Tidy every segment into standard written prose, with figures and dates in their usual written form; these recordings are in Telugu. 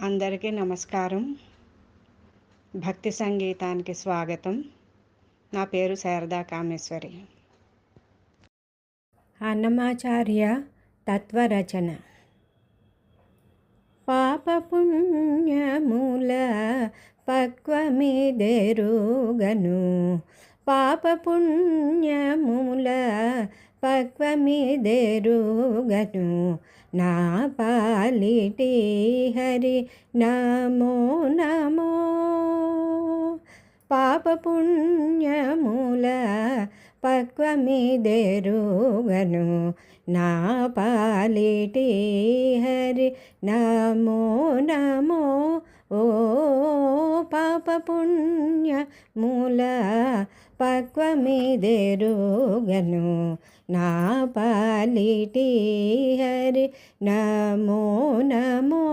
అందరికీ నమస్కారం. భక్తి సంగీతానికి స్వాగతం. నా పేరు శారదా కామేశ్వరి. అన్నమాచార్య తత్వరచన. పాపపుణ్యముల పక్వమిదెరుగను, పాపపుణ్యముల పక్వమిదెరుగను. నా పాలిటి హరి నమో నమో. పాపపుణ్యముల పక్వమిదెరుగను, నా పాలిటి హరి నమో నమో. ఓ పాపపుణ్యముల పక్వమిదెరుగను, నా పాలిటి హరి నమో నమో.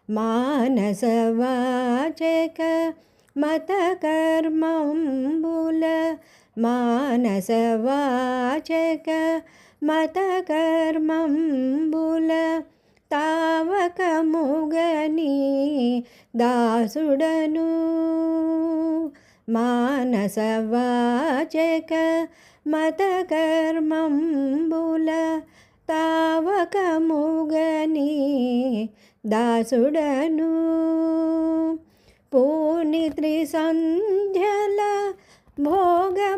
మానసవాచక మతకర్మంబుల, మానసవాచక మతకర్మంబుల తావకముగని దాసుడను. మానసవాచక మతకర్మంబుల తావకముగని దాసుడను. పూని త్రిసంధ్యల భోగభాగ్యముల,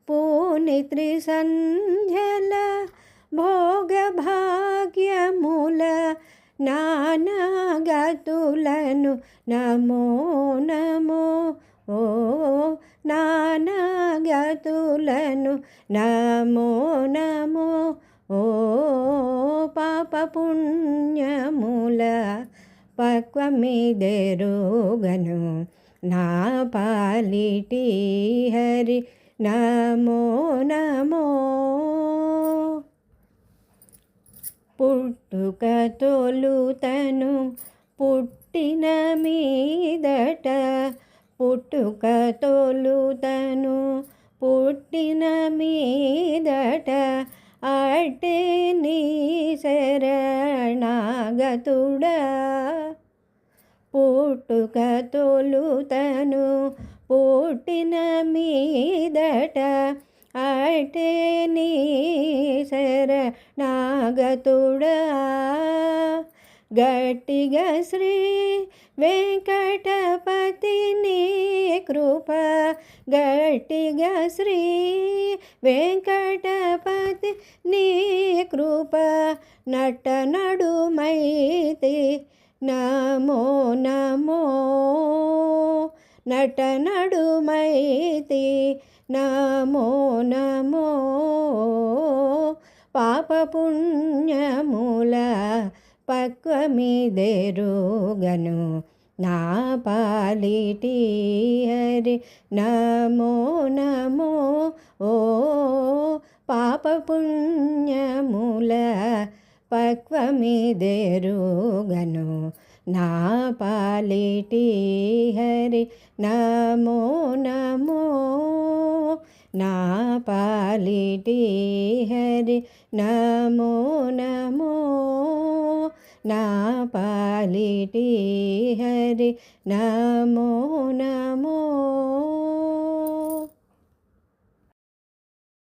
పూని త్రిసంధ్యల భోగభాగ్యముల నానాగతులను నమో నమో. ఓ నానాగతులను నమో నమో. ఓ పాపపుణ్యముల పక్వమిదెరుగను, నా పాలిటి హరి నమో నమో. పుట్టుక తొలుతను పుట్టిన మీదట, పుట్టుక తొలుతను పుట్టిన మీదట అట్టే నీ శరణాగతుడా. పుట్టుక తొలుతను పుట్టిన మీదట అట్టే నీ శరణాగతుడా. గట్టిగా శ్రీ వెంకటపతి నీ కృప, గట్టిగా శ్రీ వెంకటపతి నీ కృప నట నడుమైతి నమో నమో. నట నడుమైతి నమో నమో. పాపపుణ్యముల పక్వమిదెరుగను, నా పాలిటి హరి నమో నమో. ఓ పాపపుణ్యముల పక్వమిదెరుగను, నా పాలిటి హరి నమో నమో. నా పాలిటి హరి నమో నమో. నా పాలిటి హరి నమో నమో.